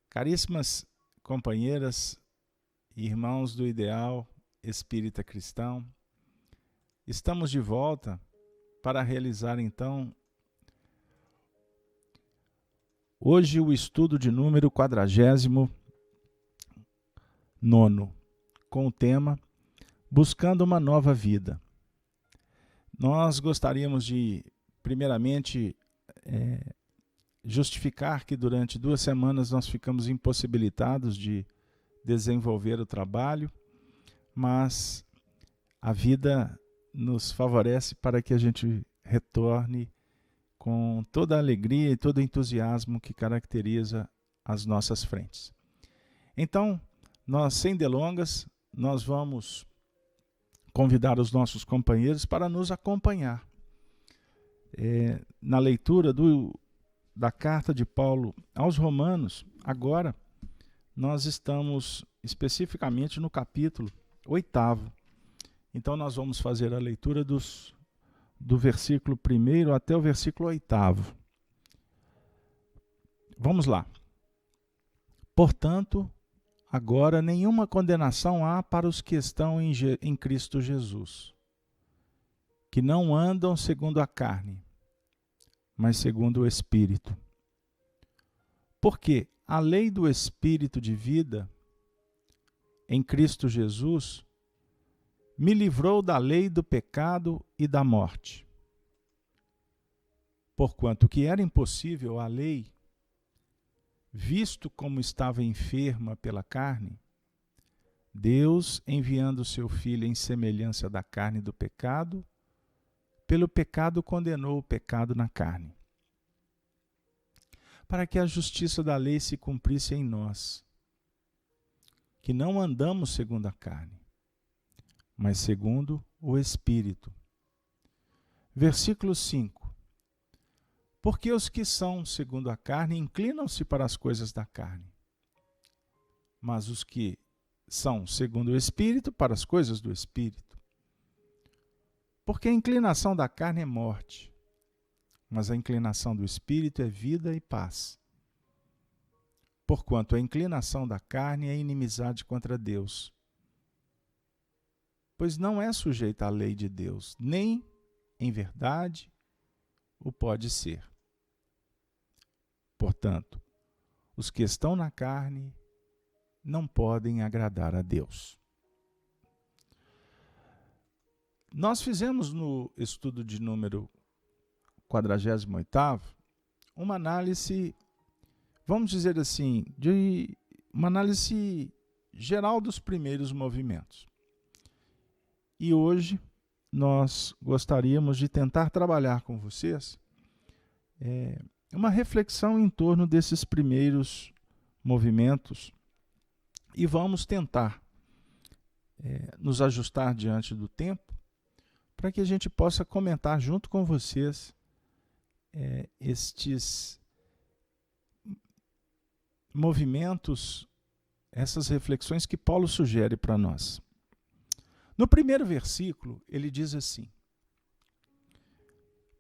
Caríssimas companheiras e irmãos do Ideal Espírita Cristão, estamos de volta para realizar então hoje o estudo de número 49, com o tema Buscando uma Nova Vida. Nós gostaríamos de, primeiramente, justificar que durante 2 semanas nós ficamos impossibilitados de desenvolver o trabalho, mas a vida nos favorece para que a gente retorne com toda a alegria e todo o entusiasmo que caracteriza as nossas frentes. Então, nós, sem delongas, nós vamos convidar os nossos companheiros para nos acompanhar na leitura da carta de Paulo aos Romanos. Agora, nós estamos especificamente no capítulo 8. Então, nós vamos fazer a leitura do versículo 1 até o versículo 8. Vamos lá. Portanto, agora nenhuma condenação há para os que estão em Cristo Jesus, que não andam segundo a carne, mas segundo o Espírito. Porque a lei do Espírito de vida em Cristo Jesus me livrou da lei do pecado e da morte. Porquanto que era impossível a lei, visto como estava enferma pela carne, Deus, enviando o seu Filho em semelhança da carne do pecado, pelo pecado condenou o pecado na carne, para que a justiça da lei se cumprisse em nós, que não andamos segundo a carne, mas segundo o Espírito. Versículo 5. Porque os que são segundo a carne inclinam-se para as coisas da carne, mas os que são segundo o Espírito para as coisas do Espírito. Porque a inclinação da carne é morte, mas a inclinação do Espírito é vida e paz. Porquanto a inclinação da carne é inimizade contra Deus, pois não é sujeita à lei de Deus, nem, em verdade, o pode ser. Portanto, os que estão na carne não podem agradar a Deus. Nós fizemos no estudo de número 48 uma análise, vamos dizer assim, de uma análise geral dos primeiros movimentos. E hoje nós gostaríamos de tentar trabalhar com vocês uma reflexão em torno desses primeiros movimentos e vamos tentar nos ajustar diante do tempo para que a gente possa comentar junto com vocês estes movimentos, essas reflexões que Paulo sugere para nós. No primeiro versículo, ele diz assim: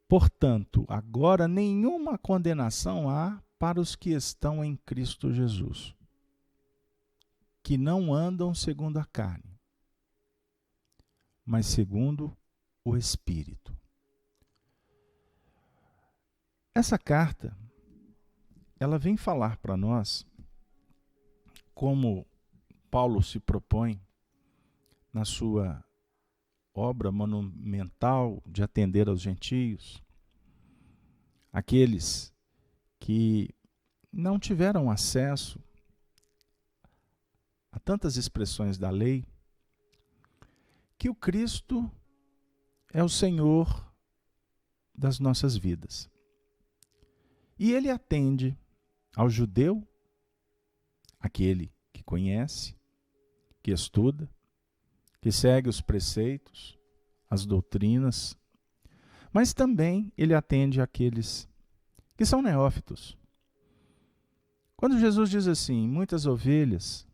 portanto, agora nenhuma condenação há para os que estão em Cristo Jesus, que não andam segundo a carne, mas segundo o Espírito. Essa carta, ela vem falar para nós como Paulo se propõe na sua obra monumental de atender aos gentios, aqueles que não tiveram acesso a tantas expressões da lei, que o Cristo é o Senhor das nossas vidas. E ele atende ao judeu, aquele que conhece, que estuda, que segue os preceitos, as doutrinas, mas também ele atende àqueles que são neófitos. Quando Jesus diz assim, muitas ovelhas,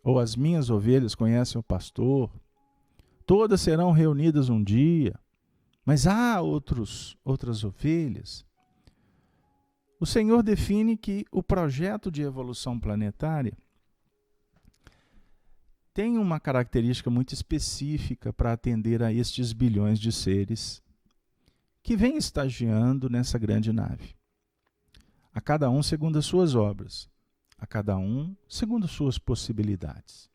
ou as minhas ovelhas conhecem o pastor, todas serão reunidas um dia, mas há outras ovelhas. o Senhor define que o projeto de evolução planetária tem uma característica muito específica para atender a estes bilhões de seres que vêm estagiando nessa grande nave. A cada um segundo as suas obras, a cada um segundo suas possibilidades.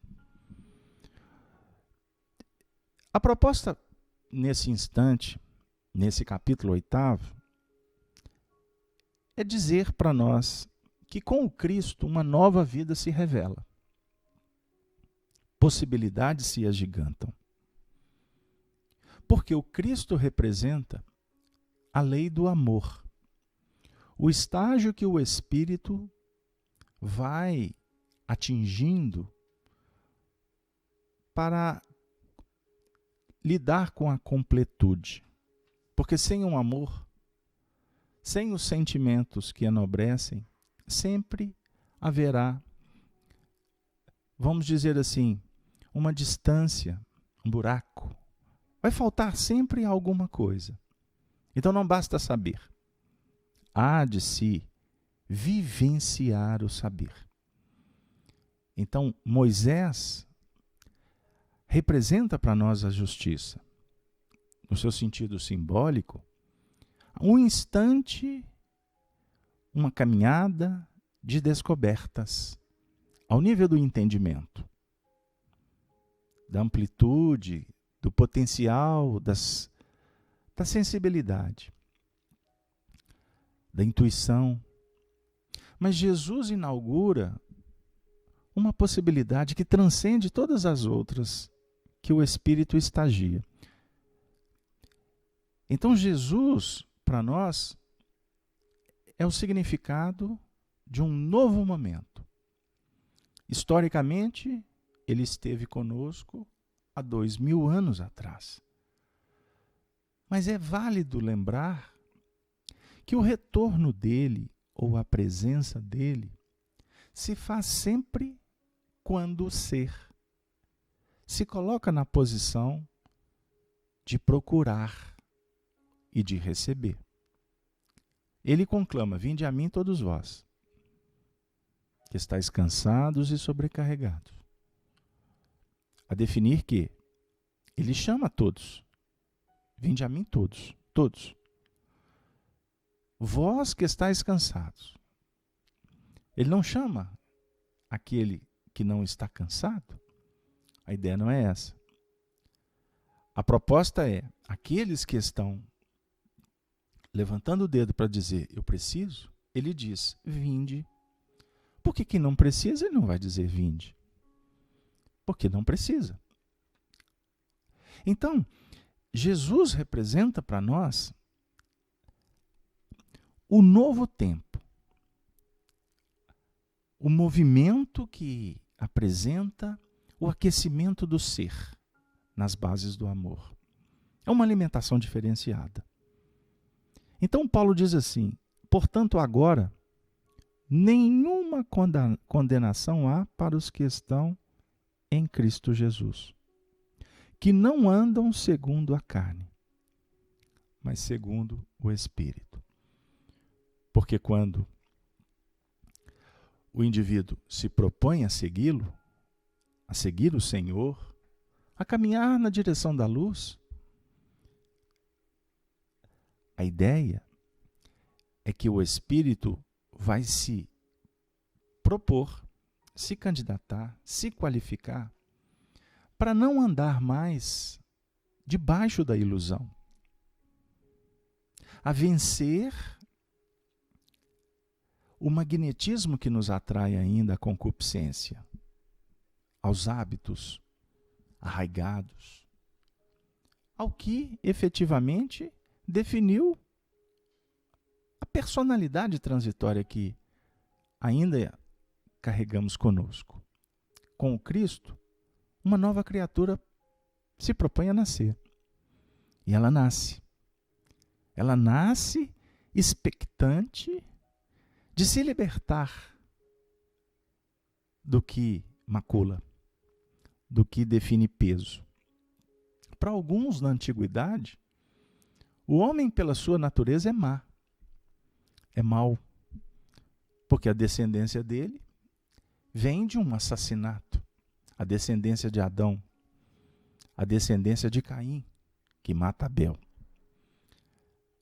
A proposta nesse instante, nesse capítulo 8º, é dizer para nós que com o Cristo uma nova vida se revela. Possibilidades se agigantam. Porque o Cristo representa a lei do amor. O estágio que o Espírito vai atingindo para lidar com a completude. Porque sem um amor, sem os sentimentos que enobrecem, sempre haverá, vamos dizer assim, uma distância, um buraco. Vai faltar sempre alguma coisa. Então não basta saber. Há de se vivenciar o saber. Então Moisés representa para nós a justiça. No seu sentido simbólico, um instante, uma caminhada de descobertas ao nível do entendimento, da amplitude, do potencial, da sensibilidade, da intuição. Mas Jesus inaugura uma possibilidade que transcende todas as outras que o Espírito estagia. Então Jesus, para nós, é o significado de um novo momento. Historicamente, ele esteve conosco há 2000 anos atrás. Mas é válido lembrar que o retorno dele, ou a presença dele, se faz sempre quando o ser se coloca na posição de procurar e de receber. Ele conclama: vinde a mim todos vós, que estáis cansados e sobrecarregados. A definir que ele chama a todos. Vinde a mim todos, todos. Vós que estáis cansados. Ele não chama aquele que não está cansado. A ideia não é essa. A proposta é, aqueles que estão levantando o dedo para dizer, eu preciso, ele diz, vinde. Porque quem não precisa, ele não vai dizer vinde. Porque não precisa. Então, Jesus representa para nós o novo tempo. O movimento que apresenta o aquecimento do ser nas bases do amor. É uma alimentação diferenciada. Então Paulo diz assim, portanto agora, nenhuma condenação há para os que estão em Cristo Jesus, que não andam segundo a carne, mas segundo o Espírito. Porque quando o indivíduo se propõe a segui-lo, a seguir o Senhor, a caminhar na direção da luz, a ideia é que o Espírito vai se propor, se candidatar, se qualificar, para não andar mais debaixo da ilusão, a vencer o magnetismo que nos atrai ainda à concupiscência, aos hábitos arraigados, ao que efetivamente definiu a personalidade transitória que ainda carregamos conosco. Com o Cristo, uma nova criatura se propõe a nascer. E ela nasce. Ela nasce expectante de se libertar do que macula, do que define peso. Para alguns na antiguidade, o homem pela sua natureza é má, é mau, Porque a descendência dele vem de um assassinato. A descendência de Adão. A descendência de Caim, que mata Abel.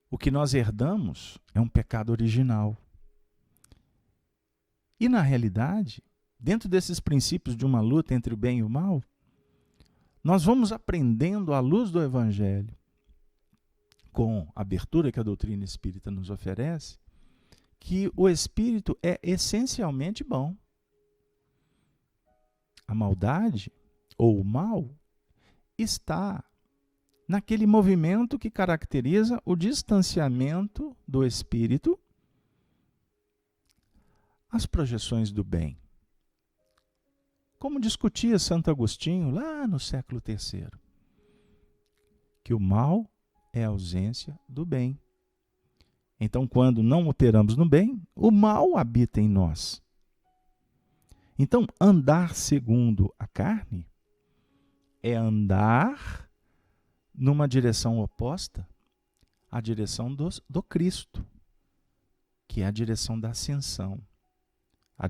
O que nós herdamos é um pecado original. E, na realidade, dentro desses princípios de uma luta entre o bem e o mal, nós vamos aprendendo à luz do Evangelho, com a abertura que a doutrina espírita nos oferece, que o espírito é essencialmente bom. A maldade, ou o mal, está naquele movimento que caracteriza o distanciamento do espírito às projeções do bem. Como discutia Santo Agostinho lá no século III, que o mal é a ausência do bem. Então, quando não operamos no bem, o mal habita em nós. Então, andar segundo a carne é andar numa direção oposta à direção do Cristo, que é a direção da ascensão, a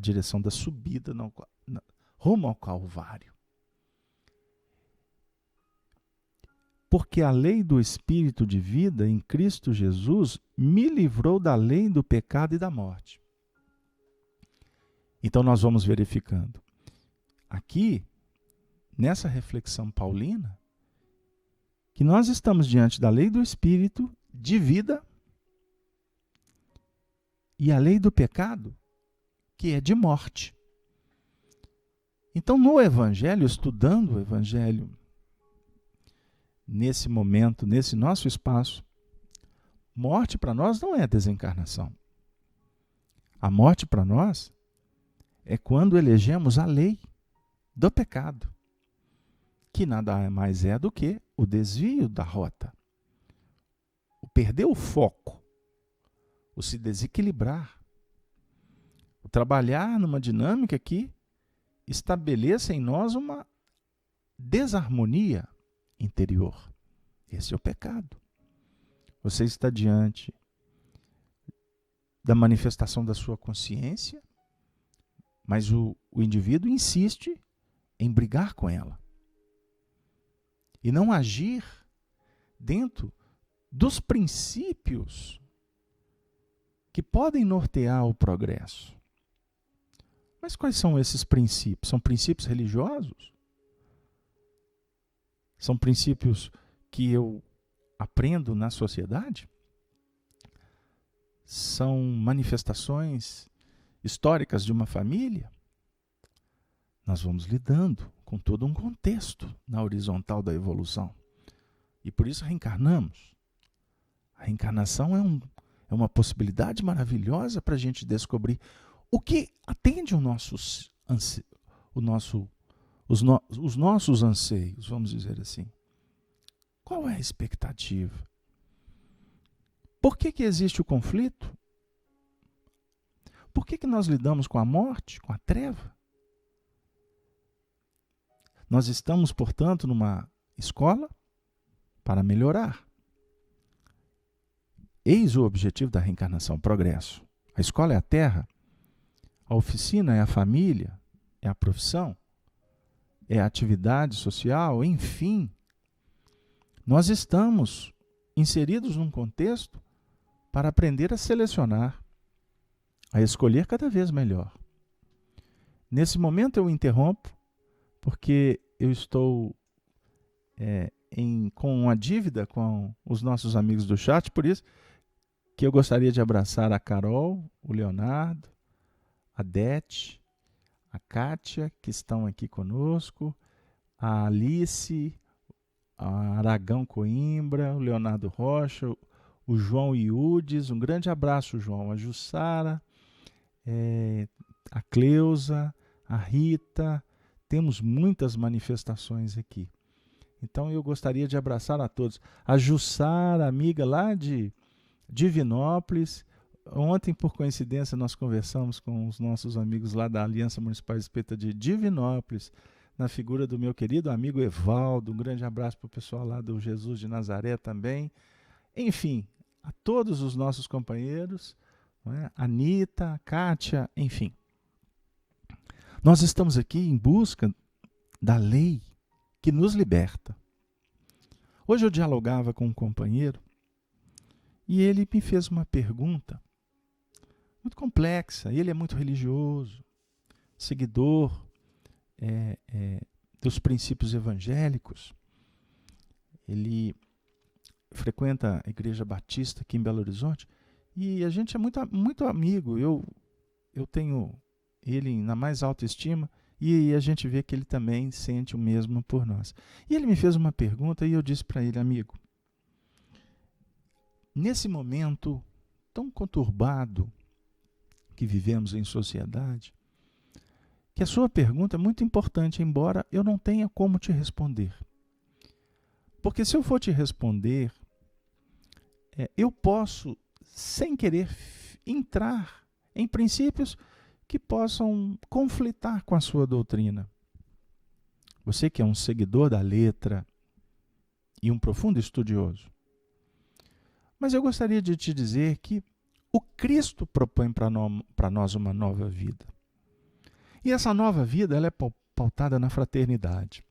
direção da subida rumo ao Calvário. Porque a lei do Espírito de vida em Cristo Jesus me livrou da lei do pecado e da morte. Então nós vamos verificando. Aqui, nessa reflexão paulina, que nós estamos diante da lei do Espírito de vida e a lei do pecado, que é de morte. Então, no Evangelho, estudando o Evangelho, nesse momento, nesse nosso espaço, morte para nós não é desencarnação. A morte para nós é quando elegemos a lei do pecado, que nada mais é do que o desvio da rota, o perder o foco, o se desequilibrar, o trabalhar numa dinâmica que estabeleça em nós uma desarmonia interior. Esse é o pecado. Você está diante da manifestação da sua consciência, mas o indivíduo insiste em brigar com ela e não agir dentro dos princípios que podem nortear o progresso. Mas quais são esses princípios? São princípios religiosos? São princípios que eu aprendo na sociedade? São manifestações históricas de uma família? Nós vamos lidando com todo um contexto na horizontal da evolução. E por isso reencarnamos. A reencarnação é uma possibilidade maravilhosa para a gente descobrir o que atende os nossos anseios, vamos dizer assim. Qual é a expectativa? Por que existe o conflito? Por que nós lidamos com a morte, com a treva? Nós estamos, portanto, numa escola para melhorar. Eis o objetivo da reencarnação, progresso. A escola é a terra, a oficina é a família, é a profissão, é a atividade social, enfim. Nós estamos inseridos num contexto para aprender a selecionar, a escolher cada vez melhor. Nesse momento eu interrompo, porque eu estou com uma dívida com os nossos amigos do chat, por isso que eu gostaria de abraçar a Carol, o Leonardo, a Dete, a Kátia, que estão aqui conosco, a Alice, a Aragão Coimbra, o Leonardo Rocha, o João Iudes, um grande abraço, João, a Jussara, a Cleusa, a Rita, temos muitas manifestações aqui. Então eu gostaria de abraçar a todos. A Jussara, amiga lá de Divinópolis, ontem, por coincidência, nós conversamos com os nossos amigos lá da Aliança Municipal Espírita de Divinópolis, na figura do meu querido amigo Evaldo. Um grande abraço para o pessoal lá do Jesus de Nazaré também. Enfim, a todos os nossos companheiros, não é? Anita, Kátia, enfim. Nós estamos aqui em busca da lei que nos liberta. Hoje eu dialogava com um companheiro e ele me fez uma pergunta muito complexa. Ele é muito religioso, seguidor dos princípios evangélicos. Ele frequenta a Igreja Batista aqui em Belo Horizonte e a gente é muito amigo. Eu tenho ele na mais alta estima e a gente vê que ele também sente o mesmo por nós. E ele me fez uma pergunta e eu disse para ele: amigo, nesse momento tão conturbado que vivemos em sociedade, que a sua pergunta é muito importante, embora eu não tenha como te responder. Porque se eu for te responder, eu posso, sem querer, entrar em princípios que possam conflitar com a sua doutrina. Você que é um seguidor da letra e um profundo estudioso. Mas eu gostaria de te dizer que o Cristo propõe para nós uma nova vida. E essa nova vida ela é pautada na fraternidade,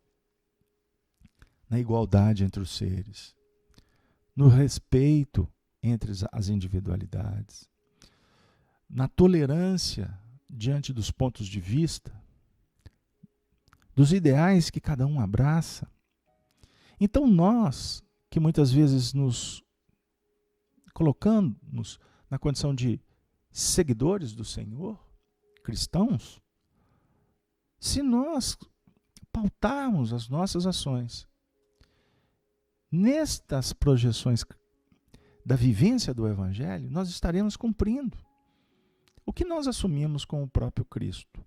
na igualdade entre os seres, no respeito entre as individualidades, na tolerância diante dos pontos de vista, dos ideais que cada um abraça. Então nós, que muitas vezes nos colocamos na condição de seguidores do Senhor, cristãos, se nós pautarmos as nossas ações nestas projeções da vivência do Evangelho, nós estaremos cumprindo o que nós assumimos com o próprio Cristo.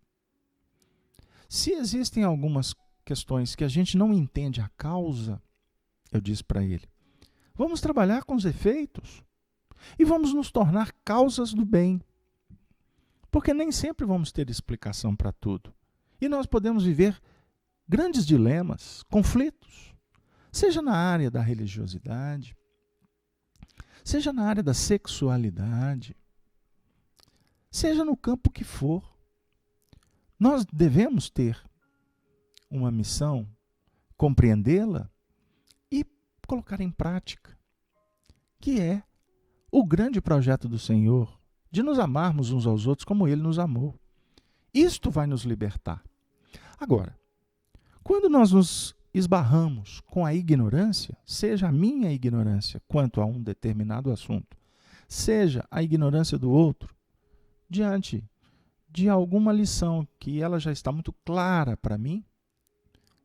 Se existem algumas questões que a gente não entende a causa, eu disse para ele, vamos trabalhar com os efeitos e vamos nos tornar causas do bem. Porque nem sempre vamos ter explicação para tudo. E nós podemos viver grandes dilemas, conflitos, seja na área da religiosidade, seja na área da sexualidade, seja no campo que for. Nós devemos ter uma missão, compreendê-la e colocar em prática, que é o grande projeto do Senhor, de nos amarmos uns aos outros como Ele nos amou. Isto vai nos libertar. Agora, quando nós nos esbarramos com a ignorância, seja a minha ignorância quanto a um determinado assunto, seja a ignorância do outro, diante de alguma lição que ela já está muito clara para mim,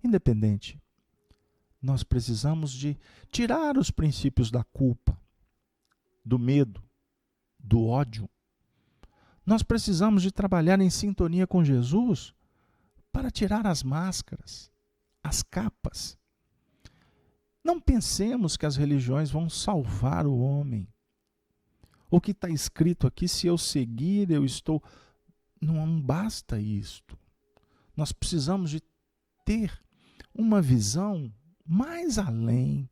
independente, nós precisamos de tirar os princípios da culpa, do medo, do ódio. Nós precisamos de trabalhar em sintonia com Jesus para tirar as máscaras, as capas. Não pensemos que as religiões vão salvar o homem. O que está escrito aqui, se eu seguir, eu estou... Não basta isto. Nós precisamos de ter uma visão mais além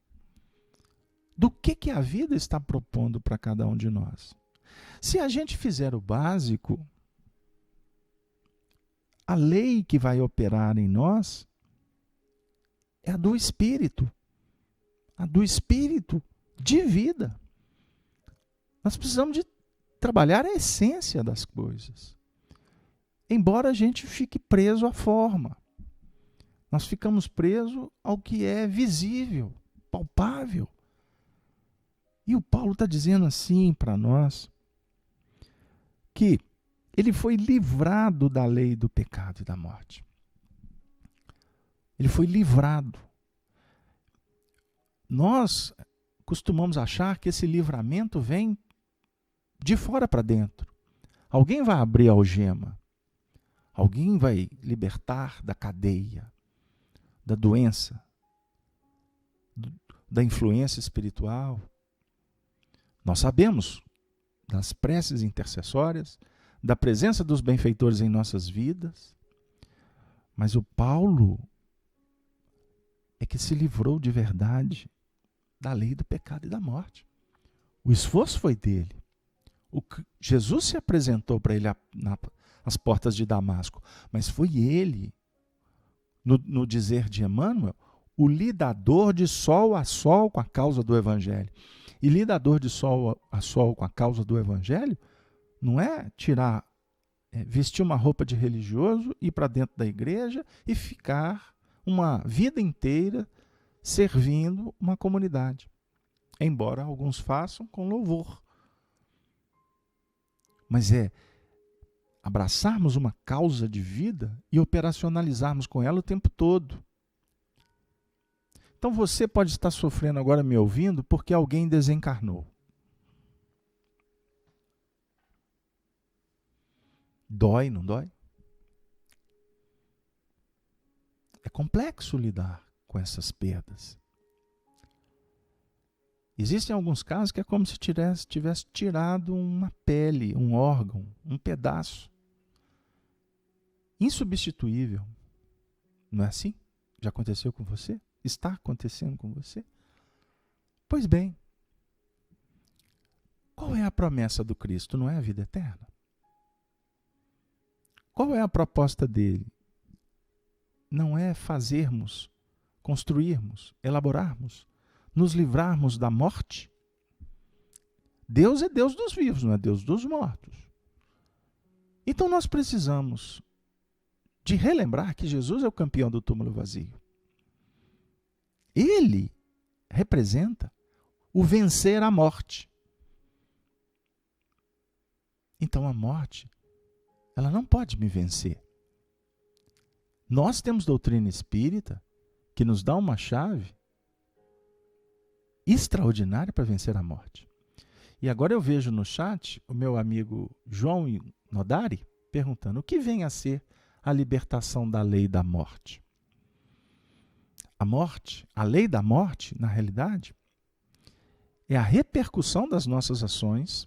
do que a vida está propondo para cada um de nós. Se a gente fizer o básico, a lei que vai operar em nós é a do Espírito de vida. Nós precisamos de trabalhar a essência das coisas. Embora a gente fique preso à forma, nós ficamos presos ao que é visível, palpável. E o Paulo está dizendo assim para nós, que ele foi livrado da lei do pecado e da morte. Ele foi livrado. Nós costumamos achar que esse livramento vem de fora para dentro. Alguém vai abrir a algema. Alguém vai libertar da cadeia, da doença, da influência espiritual. Nós sabemos das preces intercessórias, da presença dos benfeitores em nossas vidas, mas o Paulo é que se livrou de verdade da lei do pecado e da morte. O esforço foi dele. Jesus se apresentou para ele nas portas de Damasco, mas foi ele, no dizer de Emmanuel, o lidador de sol a sol com a causa do Evangelho. E lidador de sol a sol com a causa do Evangelho não é vestir uma roupa de religioso, ir para dentro da igreja e ficar uma vida inteira servindo uma comunidade. Embora alguns façam com louvor. Mas é abraçarmos uma causa de vida e operacionalizarmos com ela o tempo todo. Então você pode estar sofrendo agora me ouvindo porque alguém desencarnou. Dói, não dói? É complexo lidar com essas perdas. Existem alguns casos que é como se tivesse tirado uma pele, um órgão, um pedaço. Insubstituível. Não é assim? Já aconteceu com você? Está acontecendo com você? Pois bem, qual é a promessa do Cristo? Não é a vida eterna? Qual é a proposta dele? Não é fazermos, construirmos, elaborarmos, nos livrarmos da morte? Deus é Deus dos vivos, não é Deus dos mortos. Então nós precisamos de relembrar que Jesus é o campeão do túmulo vazio. Ele representa o vencer a morte. Então a morte, ela não pode me vencer. Nós temos doutrina espírita que nos dá uma chave extraordinária para vencer a morte. E agora eu vejo no chat o meu amigo João Nodari perguntando: o que vem a ser a libertação da lei da morte? A morte, a lei da morte, na realidade, é a repercussão das nossas ações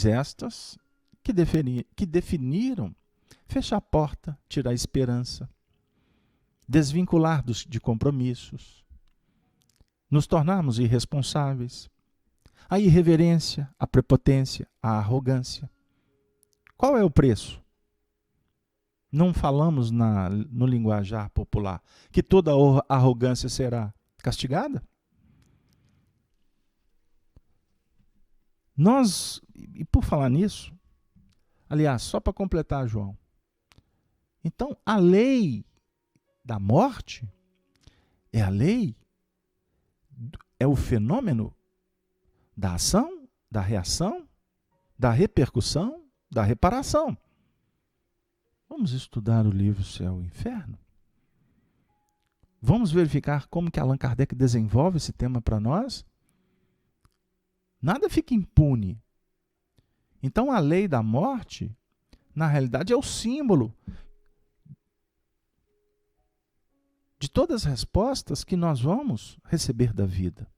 estas que definiram fechar a porta, tirar a esperança, desvincular de compromissos, nos tornarmos irresponsáveis, a irreverência, a prepotência, a arrogância. Qual é o preço? Não falamos no linguajar popular que toda arrogância será castigada? E por falar nisso, aliás, só para completar, João, então a lei da morte é a lei, é o fenômeno da ação, da reação, da repercussão, da reparação. Vamos estudar o livro Céu e Inferno? Vamos verificar como que Allan Kardec desenvolve esse tema para nós? Nada fica impune. Então a lei da morte, na realidade, é o símbolo de todas as respostas que nós vamos receber da vida.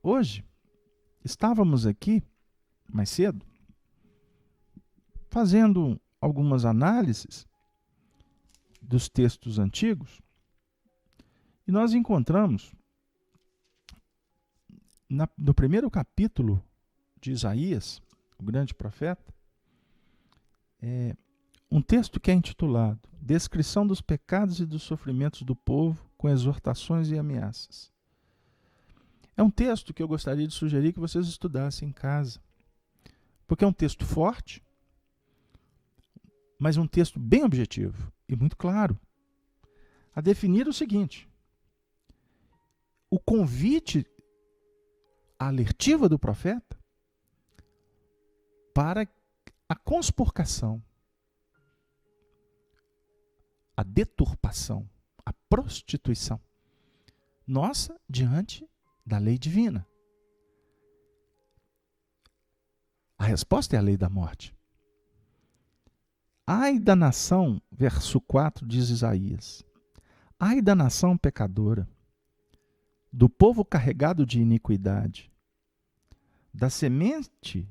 Hoje, estávamos aqui, mais cedo, fazendo algumas análises dos textos antigos, e nós encontramos, no primeiro capítulo de Isaías, o grande profeta, um texto que é intitulado Descrição dos pecados e dos sofrimentos do povo com exortações e ameaças. É um texto que eu gostaria de sugerir que vocês estudassem em casa, porque é um texto forte, mas um texto bem objetivo e muito claro, a definir o seguinte: o convite, a alertiva do profeta para a conspurcação, a deturpação, a prostituição nossa diante da lei divina. A resposta é a lei da morte. Ai da nação, verso 4 diz Isaías, ai da nação pecadora, do povo carregado de iniquidade, da semente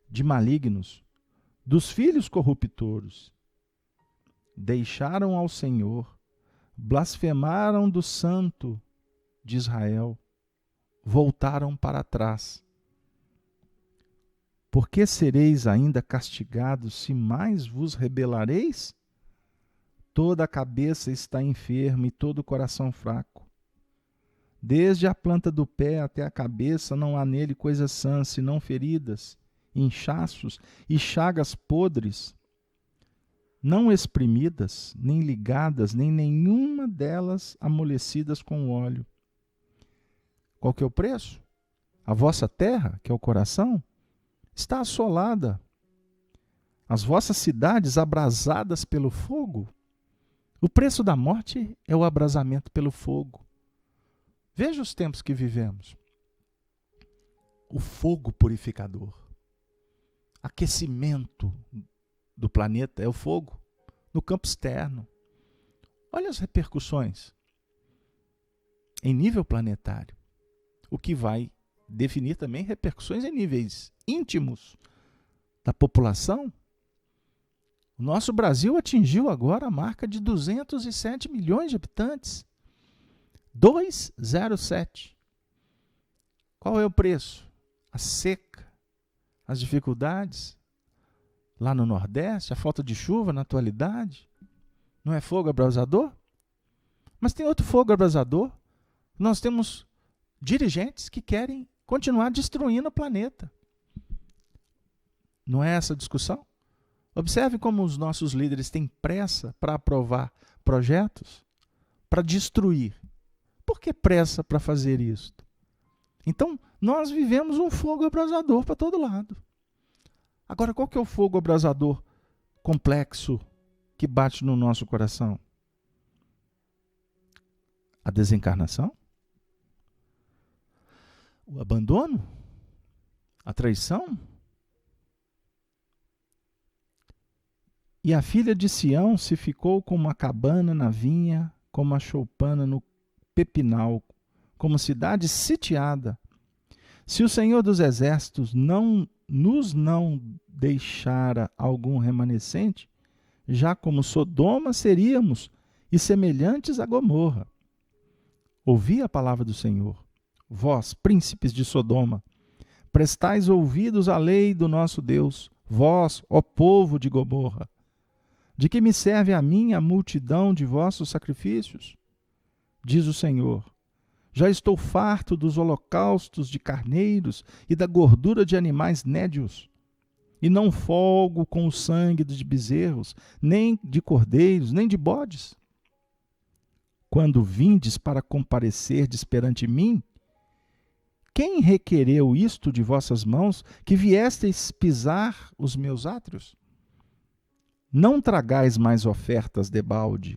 de malignos, dos filhos corruptores, deixaram ao Senhor, blasfemaram do Santo de Israel, voltaram para trás. Por que sereis ainda castigados se mais vos rebelareis? Toda a cabeça está enferma e todo o coração fraco. Desde a planta do pé até a cabeça não há nele coisa sã, senão feridas, inchaços e chagas podres, não espremidas, nem ligadas, nem nenhuma delas amolecidas com óleo. Qual que é o preço? A vossa terra, que é o coração, está assolada. As vossas cidades abrasadas pelo fogo. O preço da morte é o abrasamento pelo fogo. Veja os tempos que vivemos. O fogo purificador. Aquecimento do planeta é o fogo no campo externo. Olha as repercussões em nível planetário. O que vai definir também repercussões em níveis íntimos da população. O nosso Brasil atingiu agora a marca de 207 milhões de habitantes. 207. Qual é o preço? A seca, as dificuldades lá no Nordeste, a falta de chuva na atualidade. Não é fogo abrasador? Mas tem outro fogo abrasador. Nós temos dirigentes que querem continuar destruindo o planeta. Não é essa a discussão? Observe como os nossos líderes têm pressa para aprovar projetos para destruir. Por que pressa para fazer isto? Então, nós vivemos um fogo abrasador para todo lado. Agora, qual que é o fogo abrasador complexo que bate no nosso coração? A desencarnação? O abandono? A traição? E a filha de Sião se ficou como a cabana na vinha, como a choupana no pepinal, como cidade sitiada. Se o Senhor dos Exércitos não deixara algum remanescente, já como Sodoma seríamos e semelhantes a Gomorra. Ouvi a palavra do Senhor, vós, príncipes de Sodoma, prestais ouvidos à lei do nosso Deus, vós, ó povo de Gomorra. De que me serve a mim a multidão de vossos sacrifícios? Diz o Senhor, já estou farto dos holocaustos de carneiros e da gordura de animais nédios, e não folgo com o sangue de bezerros, nem de cordeiros, nem de bodes. Quando vindes para comparecerdes perante mim, quem requereu isto de vossas mãos, que viestes pisar os meus átrios? Não tragais mais ofertas debalde.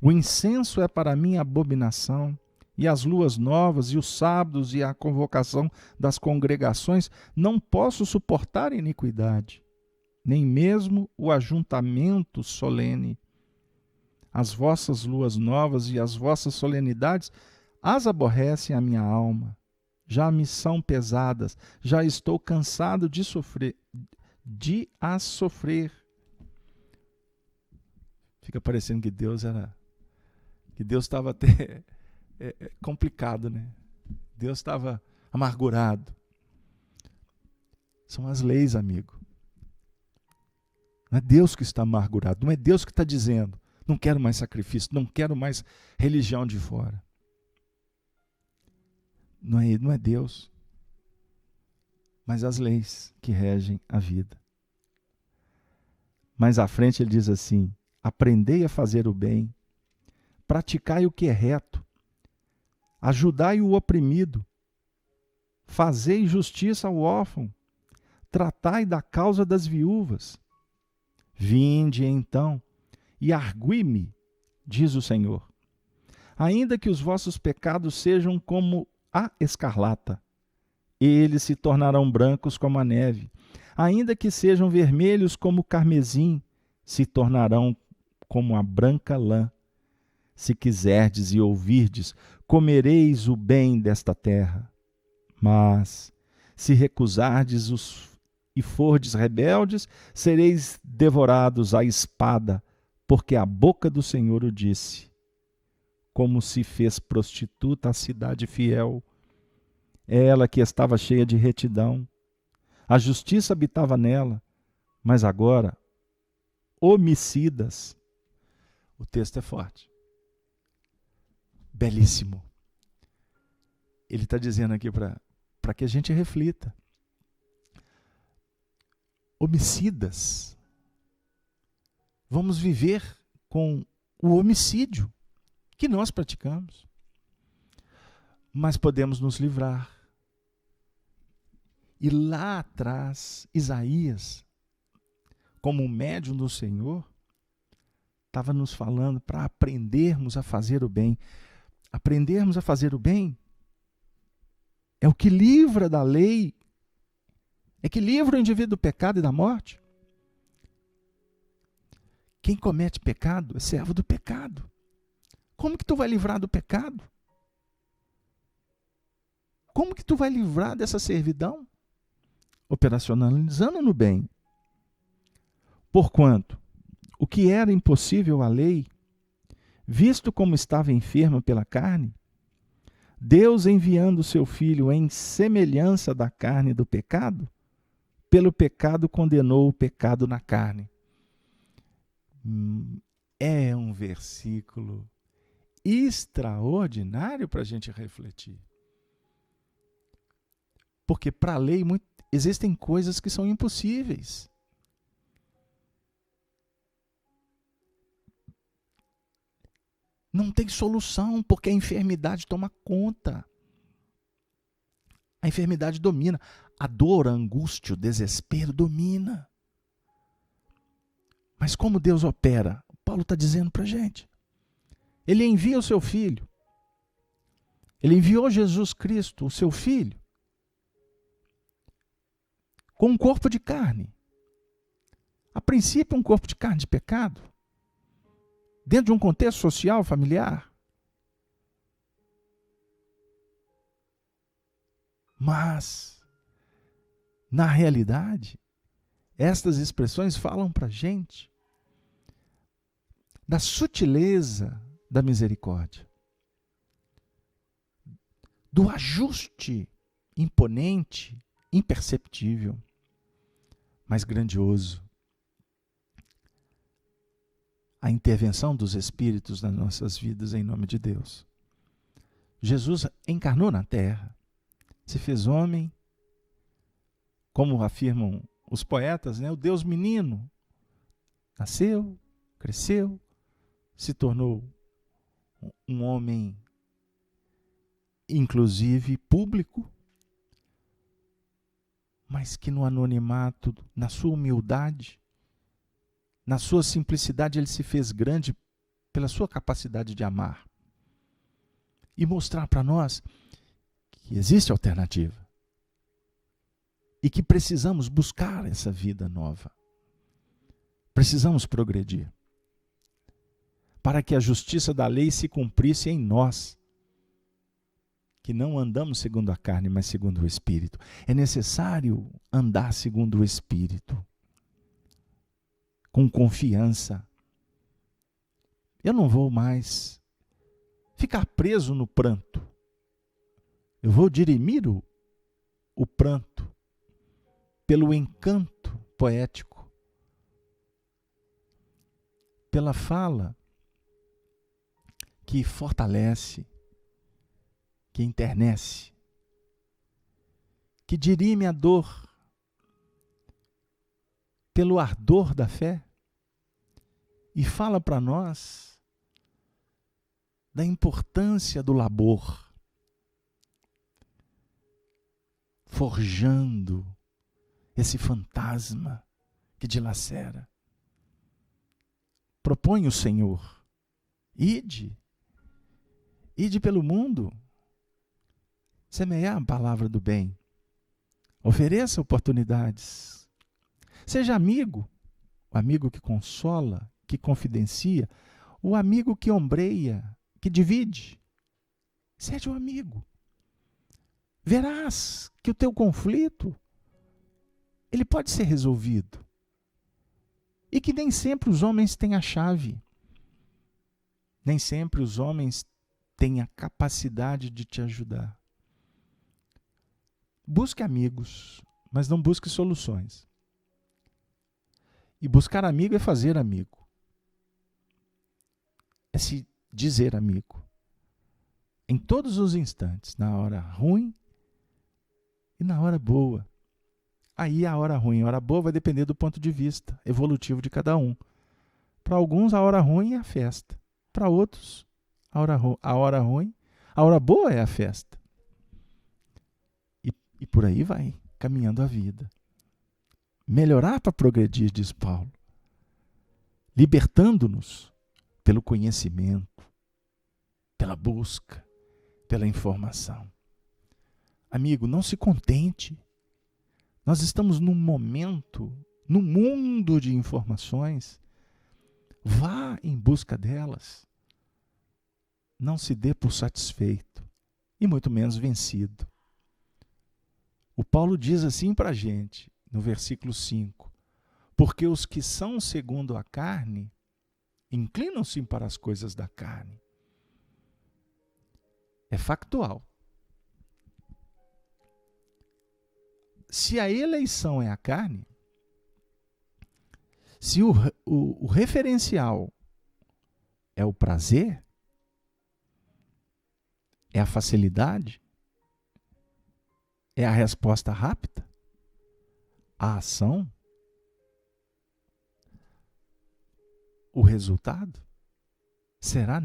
O incenso é para mim abominação, e as luas novas, e os sábados, e a convocação das congregações, não posso suportar iniquidade, nem mesmo o ajuntamento solene. As vossas luas novas e as vossas solenidades as aborrecem a minha alma. Já me são pesadas, já estou cansado de as sofrer. Fica parecendo que Deus estava até complicado, né? Deus estava amargurado. São as leis, amigo. Não é Deus que está amargurado, não é Deus que está dizendo, não quero mais sacrifício, não quero mais religião de fora. Não é Deus, mas as leis que regem a vida. Mais à frente ele diz assim, aprendei a fazer o bem, praticai o que é reto, ajudai o oprimido, fazei justiça ao órfão, tratai da causa das viúvas. Vinde então e argui-me, diz o Senhor. Ainda que os vossos pecados sejam como a escarlata, eles se tornarão brancos como a neve. Ainda que sejam vermelhos como o carmesim, se tornarão como a branca lã. Se quiserdes e ouvirdes, comereis o bem desta terra. Mas, se recusardes e fordes rebeldes, sereis devorados à espada, porque a boca do Senhor o disse. Como se fez prostituta a cidade fiel, ela que estava cheia de retidão. A justiça habitava nela, mas agora, homicidas. O texto é forte. Belíssimo. Ele está dizendo aqui para que a gente reflita. Homicidas. Vamos viver com o homicídio que nós praticamos. Mas podemos nos livrar. E lá atrás, Isaías, como um médium do Senhor, estava nos falando para aprendermos a fazer o bem. Aprendermos a fazer o bem é o que livra da lei, é que livra o indivíduo do pecado e da morte. Quem comete pecado é servo do pecado. Como que tu vai livrar do pecado? Como que tu vai livrar dessa servidão? Operacionalizando no bem. Porquanto, o que era impossível à lei, visto como estava enferma pela carne, Deus enviando o seu Filho em semelhança da carne do pecado, pelo pecado condenou o pecado na carne. É um versículo extraordinário para a gente refletir. Porque para a lei existem coisas que são impossíveis. Não tem solução, porque a enfermidade toma conta. A enfermidade domina. A dor, a angústia, o desespero domina. Mas como Deus opera? Paulo está dizendo para a gente. Ele envia o seu Filho. Ele enviou Jesus Cristo, o seu Filho, com um corpo de carne. A princípio, um corpo de carne de pecado. Dentro de um contexto social, familiar. Mas, na realidade, estas expressões falam para a gente da sutileza da misericórdia, do ajuste imponente, imperceptível, mas grandioso. A intervenção dos Espíritos nas nossas vidas em nome de Deus. Jesus encarnou na terra, se fez homem, como afirmam os poetas, né? O Deus menino nasceu, cresceu, se tornou um homem, inclusive público, mas que no anonimato, na sua humildade, na sua simplicidade, ele se fez grande pela sua capacidade de amar. E mostrar para nós que existe alternativa. E que precisamos buscar essa vida nova. Precisamos progredir. Para que a justiça da lei se cumprisse em nós. Que não andamos segundo a carne, mas segundo o Espírito. É necessário andar segundo o Espírito. Com confiança. Eu não vou mais ficar preso no pranto. Eu vou dirimir o pranto pelo encanto poético, pela fala que fortalece, que enternece, que dirime a dor, pelo ardor da fé, e fala para nós da importância do labor, forjando esse fantasma que dilacera. Propõe o Senhor, ide pelo mundo, semear a palavra do bem, ofereça oportunidades, seja amigo, o amigo que consola, que confidencia, o amigo que ombreia, que divide. Seja um amigo. Verás que o teu conflito, ele pode ser resolvido. E que nem sempre os homens têm a chave. Nem sempre os homens têm a capacidade de te ajudar. Busque amigos, mas não busque soluções. E buscar amigo é fazer amigo. É se dizer amigo. Em todos os instantes, na hora ruim e na hora boa. Aí a hora ruim e a hora boa vai depender do ponto de vista evolutivo de cada um. Para alguns, a hora ruim é a festa. Para outros, a hora ruim, a hora boa é a festa. E por aí vai, caminhando a vida. Melhorar para progredir, diz Paulo. Libertando-nos pelo conhecimento, pela busca, pela informação. Amigo, não se contente. Nós estamos num momento, num mundo de informações. Vá em busca delas. Não se dê por satisfeito e muito menos vencido. O Paulo diz assim para a gente, no versículo 5, porque os que são segundo a carne, inclinam-se para as coisas da carne. É factual. Se a eleição é a carne, se o referencial é o prazer, é a facilidade, é a resposta rápida, a ação, o resultado será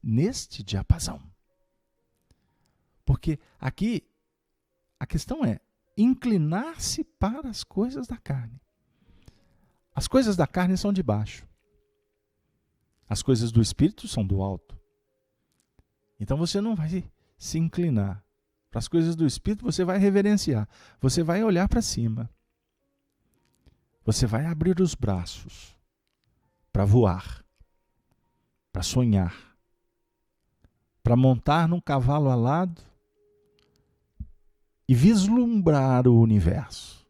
neste diapasão. Porque aqui a questão é inclinar-se para as coisas da carne. As coisas da carne são de baixo. As coisas do espírito são do alto. Então você não vai se inclinar. Para as coisas do espírito você vai reverenciar. Você vai olhar para cima. Você vai abrir os braços para voar, para sonhar, para montar num cavalo alado e vislumbrar o universo.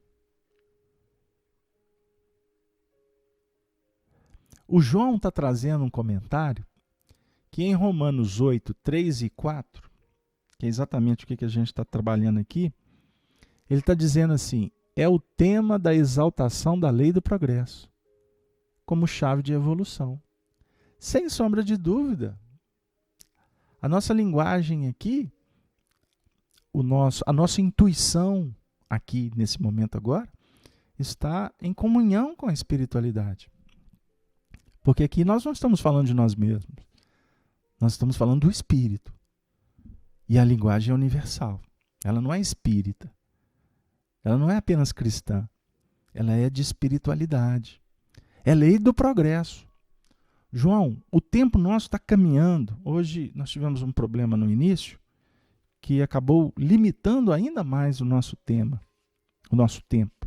O João está trazendo um comentário que em Romanos 8, 3 e 4, que é exatamente o que a gente está trabalhando aqui, ele está dizendo assim, é o tema da exaltação da lei do progresso, como chave de evolução. Sem sombra de dúvida, a nossa linguagem aqui, a nossa intuição aqui, nesse momento agora, está em comunhão com a espiritualidade. Porque aqui nós não estamos falando de nós mesmos. Nós estamos falando do espírito. E a linguagem é universal. Ela não é espírita. Ela não é apenas cristã. Ela é de espiritualidade. É lei do progresso. João, o tempo nosso está caminhando. Hoje nós tivemos um problema no início que acabou limitando ainda mais o nosso tema, o nosso tempo.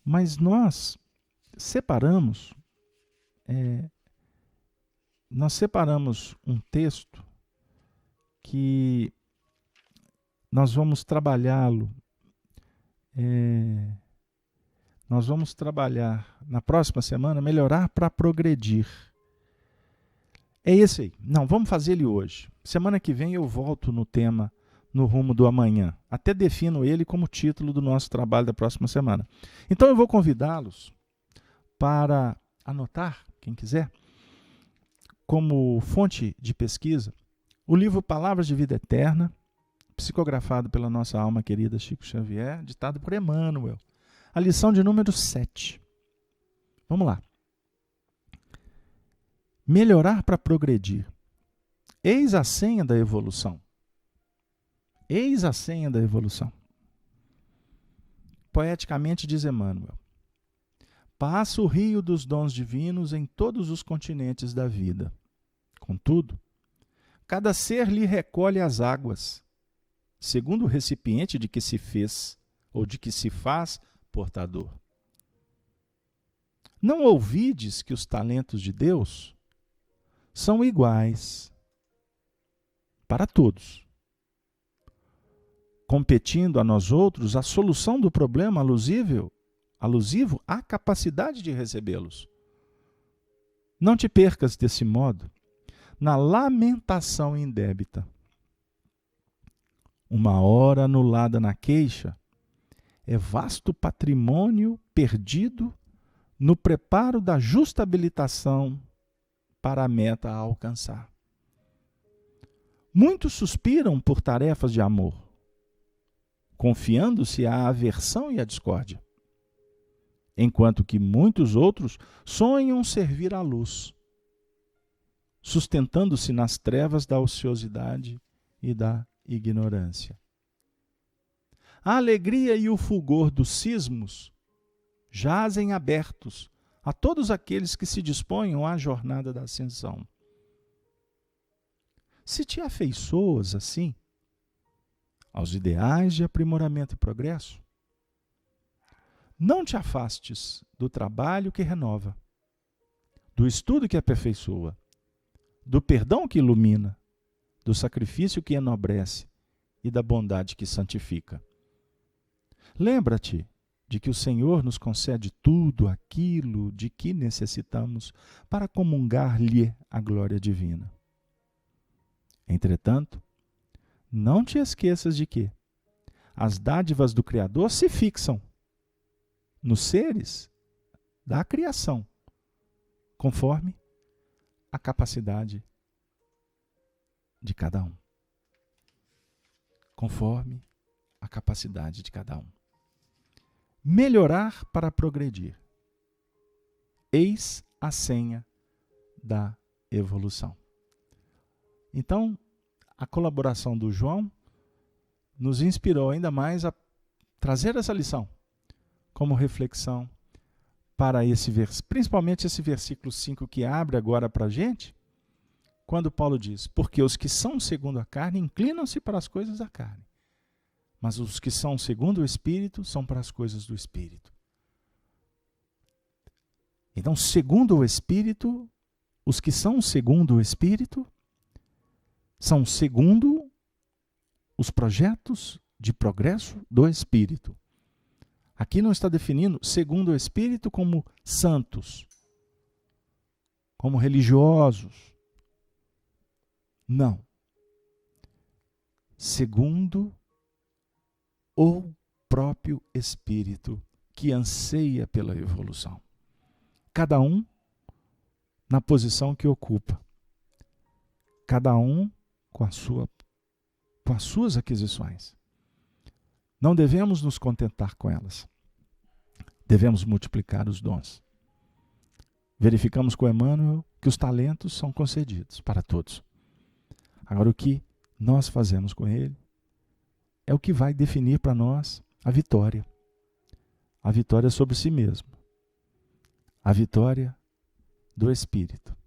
Mas nós separamos um texto que nós vamos trabalhá-lo. Nós vamos trabalhar na próxima semana, melhorar para progredir. É esse aí. Não, vamos fazer ele hoje. Semana que vem eu volto no tema No Rumo do Amanhã. Até defino ele como título do nosso trabalho da próxima semana. Então eu vou convidá-los para anotar, quem quiser, como fonte de pesquisa, o livro Palavras de Vida Eterna, psicografado pela nossa alma querida Chico Xavier, ditado por Emmanuel. A lição de número 7. Vamos lá. Melhorar para progredir. Eis a senha da evolução. Eis a senha da evolução. Poeticamente diz Emmanuel. Passa o rio dos dons divinos em todos os continentes da vida. Contudo, cada ser lhe recolhe as águas, segundo o recipiente de que se fez ou de que se faz portador. Não ouvides que os talentos de Deus são iguais para todos, competindo a nós outros a solução do problema alusivo à capacidade de recebê-los. Não te percas desse modo na lamentação indébita. Uma hora anulada na queixa é vasto patrimônio perdido no preparo da justa habilitação para a meta a alcançar. Muitos suspiram por tarefas de amor, confiando-se à aversão e à discórdia, enquanto que muitos outros sonham servir à luz, sustentando-se nas trevas da ociosidade e da ignorância. A alegria e o fulgor dos cismos jazem abertos a todos aqueles que se disponham à jornada da ascensão. Se te afeiçoas assim aos ideais de aprimoramento e progresso, não te afastes do trabalho que renova, do estudo que aperfeiçoa, do perdão que ilumina, do sacrifício que enobrece e da bondade que santifica. Lembra-te de que o Senhor nos concede tudo aquilo de que necessitamos para comungar-lhe a glória divina. Entretanto, não te esqueças de que as dádivas do Criador se fixam nos seres da criação, conforme a capacidade de cada um. Conforme a capacidade de cada um. Melhorar para progredir. Eis a senha da evolução. Então, a colaboração do João nos inspirou ainda mais a trazer essa lição como reflexão para principalmente esse versículo 5 que abre agora para a gente, quando Paulo diz: porque os que são segundo a carne inclinam-se para as coisas da carne, mas os que são segundo o Espírito são para as coisas do Espírito. Então, segundo o Espírito, os que são segundo o Espírito são segundo os projetos de progresso do Espírito. Aqui não está definindo segundo o Espírito como santos, como religiosos. Não. Segundo o próprio Espírito que anseia pela evolução. Cada um na posição que ocupa. Cada um com as suas aquisições. Não devemos nos contentar com elas. Devemos multiplicar os dons. Verificamos com Emmanuel que os talentos são concedidos para todos. Agora, o que nós fazemos com ele é o que vai definir para nós a vitória. A vitória sobre si mesmo. A vitória do Espírito.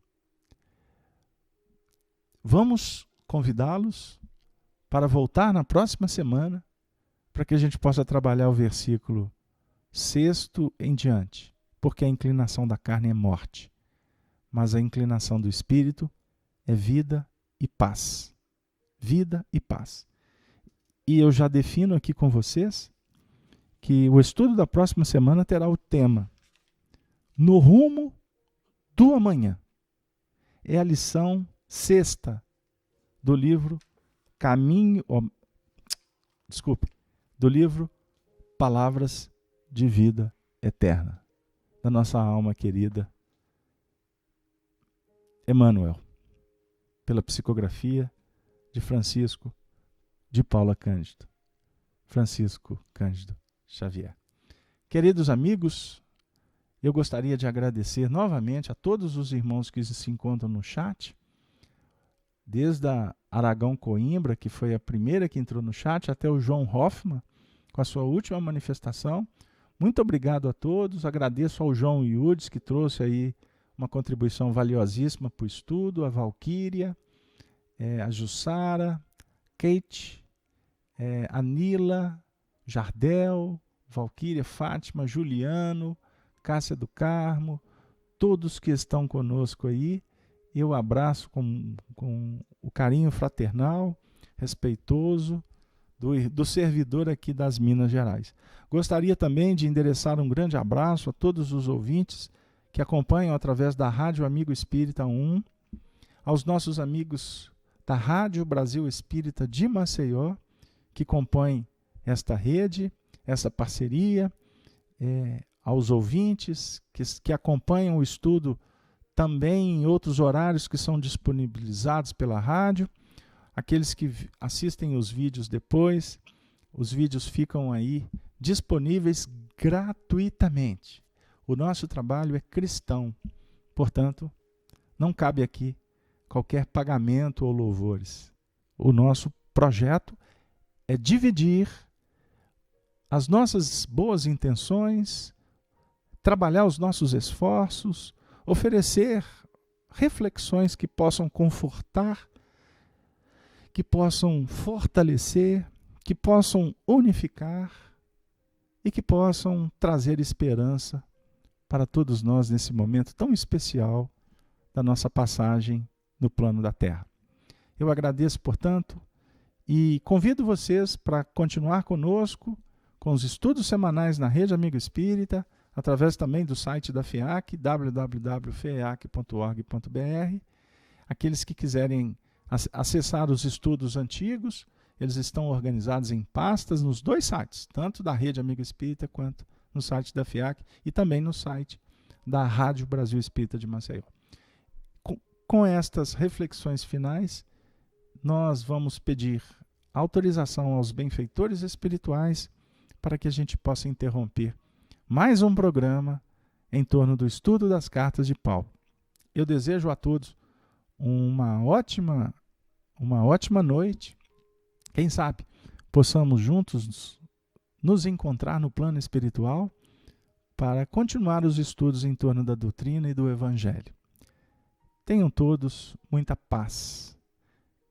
Vamos convidá-los para voltar na próxima semana, para que a gente possa trabalhar o versículo 6º em diante, porque a inclinação da carne é morte, mas a inclinação do Espírito é vida e paz. Vida e paz. E eu já defino aqui com vocês que o estudo da próxima semana terá o tema No Rumo do Amanhã. É a lição 6ª do livro do livro Palavras de Vida Eterna, da nossa alma querida Emmanuel, pela psicografia de Francisco de Paula Cândido, Francisco Cândido Xavier. Queridos amigos, eu gostaria de agradecer novamente a todos os irmãos que se encontram no chat, desde a Aragão Coimbra, que foi a primeira que entrou no chat, até o João Hoffman, com a sua última manifestação. Muito obrigado a todos. Agradeço ao João Iudes, que trouxe aí uma contribuição valiosíssima para o estudo, a Valquíria, a Jussara, Kate, a Nila, Jardel, Valquíria, Fátima, Juliano, Cássia do Carmo, todos que estão conosco aí. Eu abraço com o carinho fraternal, respeitoso, do servidor aqui das Minas Gerais. Gostaria também de endereçar um grande abraço a todos os ouvintes que acompanham através da Rádio Amigo Espírita 1, aos nossos amigos da Rádio Brasil Espírita de Maceió, que compõem esta rede, essa parceria, aos ouvintes que acompanham o estudo também em outros horários que são disponibilizados pela rádio, aqueles que assistem os vídeos depois, os vídeos ficam aí disponíveis gratuitamente. O nosso trabalho é cristão, portanto, não cabe aqui qualquer pagamento ou louvores. O nosso projeto é dividir as nossas boas intenções, trabalhar os nossos esforços, oferecer reflexões que possam confortar, que possam fortalecer, que possam unificar e que possam trazer esperança para todos nós nesse momento tão especial da nossa passagem no plano da Terra. Eu agradeço, portanto, e convido vocês para continuar conosco com os estudos semanais na Rede Amigo Espírita, através também do site da FEAC, www.feac.org.br. Aqueles que quiserem acessar os estudos antigos, eles estão organizados em pastas nos dois sites, tanto da Rede Amigo Espírita quanto no site da FEAC e também no site da Rádio Brasil Espírita de Maceió. Com estas reflexões finais, nós vamos pedir autorização aos benfeitores espirituais para que a gente possa interromper mais um programa em torno do estudo das cartas de Paulo. Eu desejo a todos uma ótima noite. Quem sabe possamos juntos nos encontrar no plano espiritual para continuar os estudos em torno da doutrina e do Evangelho. Tenham todos muita paz.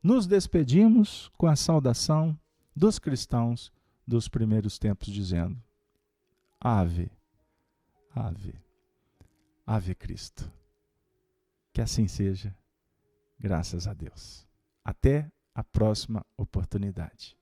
Nos despedimos com a saudação dos cristãos dos primeiros tempos, dizendo: Ave, Ave, Ave Cristo. Que assim seja, graças a Deus. Até a próxima oportunidade.